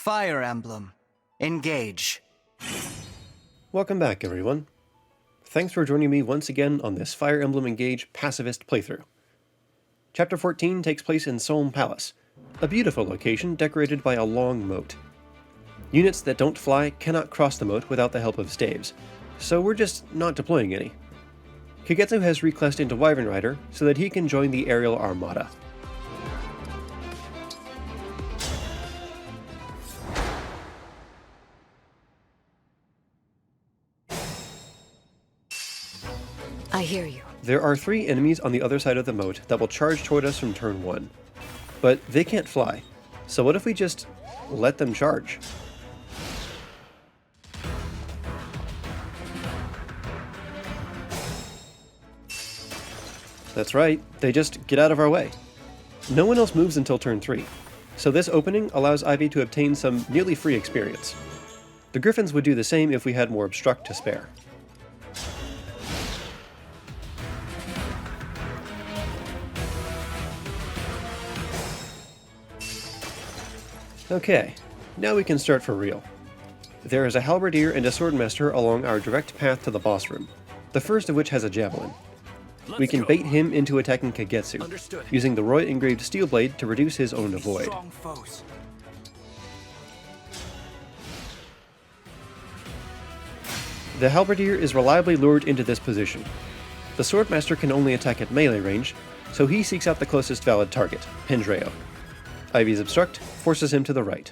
Fire Emblem. Engage. Welcome back, everyone. Thanks for joining me once again on this Fire Emblem Engage Pacifist playthrough. Chapter 14 takes place in Solm Palace, a beautiful location decorated by a long moat. Units that don't fly cannot cross the moat without the help of staves, so we're just not deploying any. Kagetsu has reclassed into Wyvern Rider so that he can join the aerial armada. I hear you. There are 3 enemies on the other side of the moat that will charge toward us from turn 1. But they can't fly, so what if we just let them charge? That's right, they just get out of our way. No one else moves until turn 3, so this opening allows Ivy to obtain some nearly free experience. The Griffins would do the same if we had more Obstruct to spare. Okay, now we can start for real. There is a halberdier and a swordmaster along our direct path to the boss room, the first of which has a javelin. We can bait him into attacking Kagetsu, using the Roy engraved steel blade to reduce his own avoid. The halberdier is reliably lured into this position. The swordmaster can only attack at melee range, so he seeks out the closest valid target, Pendreo. Ivy's Obstruct forces him to the right.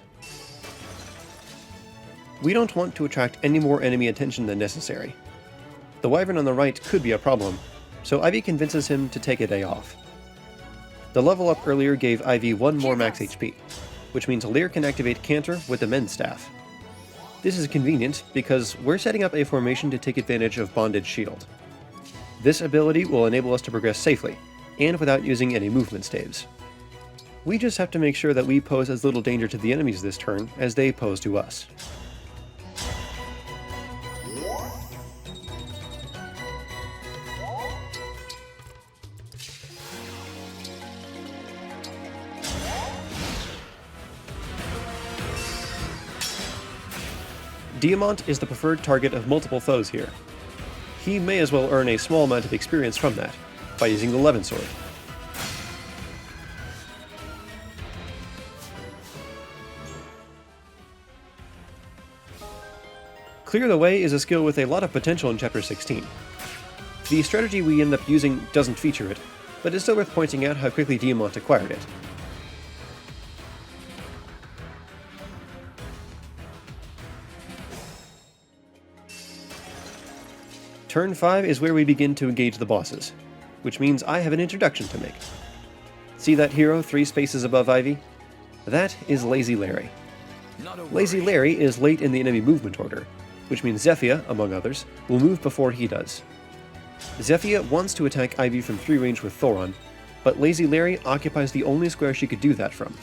We don't want to attract any more enemy attention than necessary. The Wyvern on the right could be a problem, so Ivy convinces him to take a day off. The level up earlier gave Ivy 1 more max HP, which means Alear can activate Canter with the Men's Staff. This is convenient because we're setting up a formation to take advantage of Bonded Shield. This ability will enable us to progress safely, and without using any movement staves. We just have to make sure that we pose as little danger to the enemies this turn as they pose to us. Diamant is the preferred target of multiple foes here. He may as well earn a small amount of experience from that, by using the Levin Sword. Clear the Way is a skill with a lot of potential in Chapter 16. The strategy we end up using doesn't feature it, but it's still worth pointing out how quickly Diamant acquired it. Turn 5 is where we begin to engage the bosses, which means I have an introduction to make. See that hero 3 spaces above Ivy? That is Lazy Larry. Lazy Larry is late in the enemy movement order, which means Zephia, among others, will move before he does. Zephia wants to attack Ivy from 3 range with Thoron, but Lazy Larry occupies the only square she could do that from.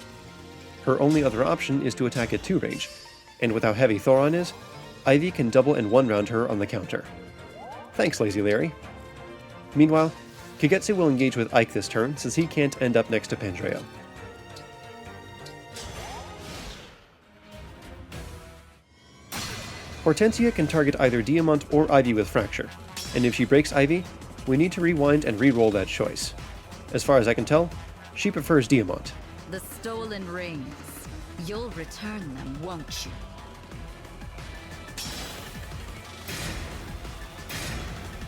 Her only other option is to attack at 2 range, and with how heavy Thoron is, Ivy can double and 1-round her on the counter. Thanks, Lazy Larry. Meanwhile, Kagetsu will engage with Ike this turn since he can't end up next to Pendreo. Hortensia can target either Diamant or Ivy with Fracture, and if she breaks Ivy, we need to rewind and re-roll that choice. As far as I can tell, she prefers Diamant. The stolen rings. You'll return them, won't you?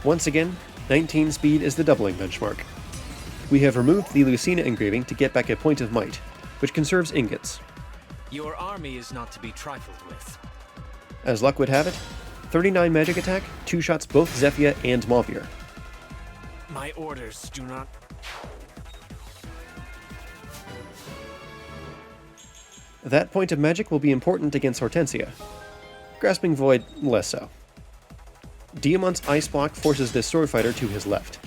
Once again, 19 speed is the doubling benchmark. We have removed the Lucina engraving to get back a point of might, which conserves ingots. Your army is not to be trifled with. As luck would have it, 39 magic attack, 2 shots both Zephia and Mavier. My orders do not... That point of magic will be important against Hortensia. Grasping Void, less so. Diamant's Ice Block forces this sword fighter to his left.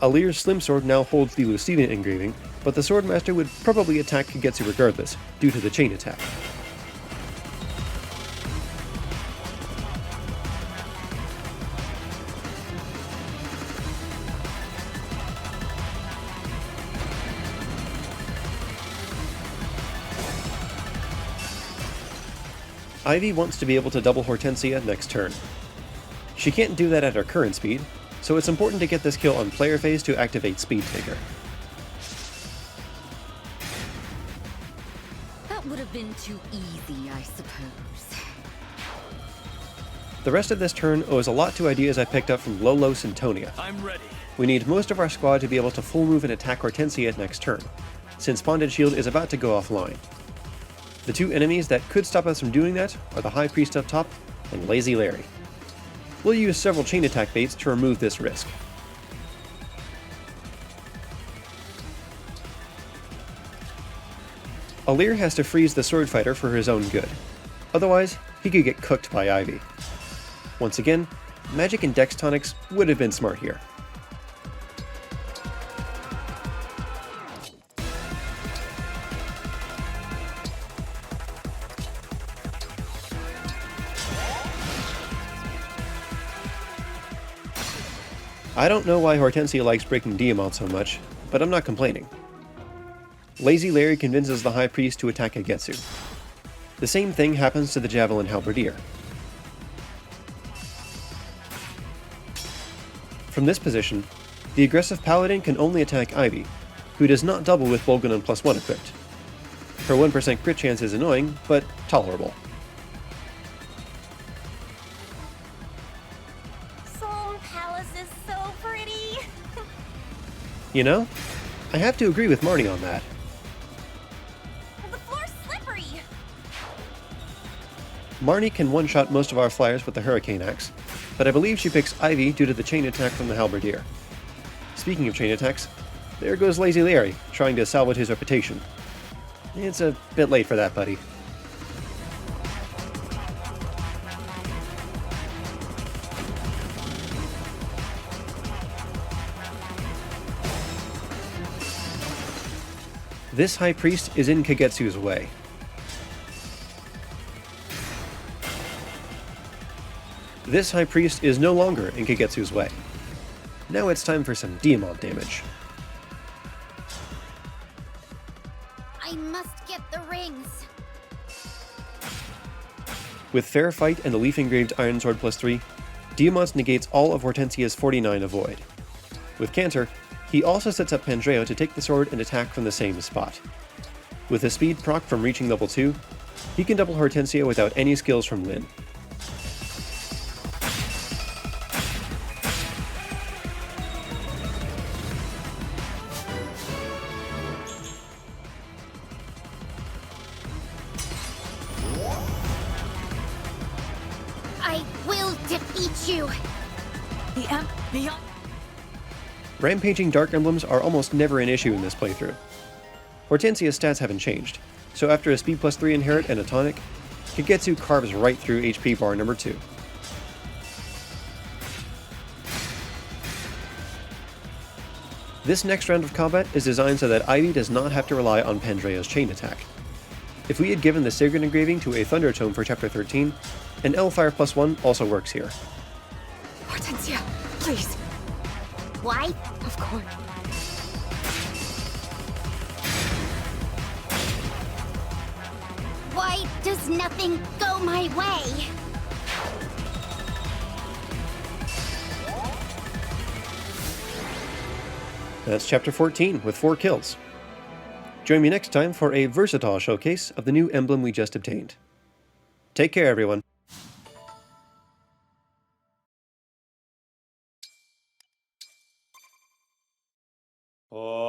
Alear's Slim Sword now holds the Lucina engraving, but the Swordmaster would probably attack Kagetsu regardless, due to the chain attack. Ivy wants to be able to double Hortensia next turn. She can't do that at her current speed, so it's important to get this kill on player phase to activate Speed Taker. That would have been too easy, I suppose. The rest of this turn owes a lot to ideas I picked up from Lolos and Tonia. I'm ready. We need most of our squad to be able to full move and attack Hortensia next turn, since Bonded Shield is about to go offline. The two enemies that could stop us from doing that are the High Priest up top and Lazy Larry. We'll use several chain attack baits to remove this risk. Alear has to freeze the sword fighter for his own good. Otherwise, he could get cooked by Ivy. Once again, magic and dex tonics would have been smart here. I don't know why Hortensia likes breaking Diamant so much, but I'm not complaining. Lazy Larry convinces the High Priest to attack Kagetsu. The same thing happens to the Javelin Halberdier. From this position, the aggressive Paladin can only attack Ivy, who does not double with Bolganun +1 equipped. Her 1% crit chance is annoying, but tolerable. You know, I have to agree with Marnie on that. The floor's slippery! Marnie can one-shot most of our flyers with the Hurricane Axe, but I believe she picks Ivy due to the chain attack from the Halberdier. Speaking of chain attacks, there goes Lazy Larry, trying to salvage his reputation. It's a bit late for that, buddy. This High Priest is in Kagetsu's way. This High Priest is no longer in Kagetsu's way. Now it's time for some Diamant damage. I must get the rings. With Fair Fight and the Leaf Engraved Iron Sword +3, Diamant negates all of Hortensia's 49 avoid. With Cantor, he also sets up Pandreo to take the sword and attack from the same spot. With a speed proc from reaching level 2, he can double Hortensia without any skills from Lin. I will defeat you! The Rampaging Dark Emblems are almost never an issue in this playthrough. Hortensia's stats haven't changed, so after a speed +3 inherit and a tonic, Kagetsu carves right through HP bar number 2. This next round of combat is designed so that Ivy does not have to rely on Pandrea's chain attack. If we had given the Sigurd engraving to a Thunder Tome for Chapter 13, an L-Fire +1 also works here. Hortensia, please. Why? Of course. Why does nothing go my way? That's Chapter 14 with 4 kills. Join me next time for a versatile showcase of the new emblem we just obtained. Take care, everyone. Oh.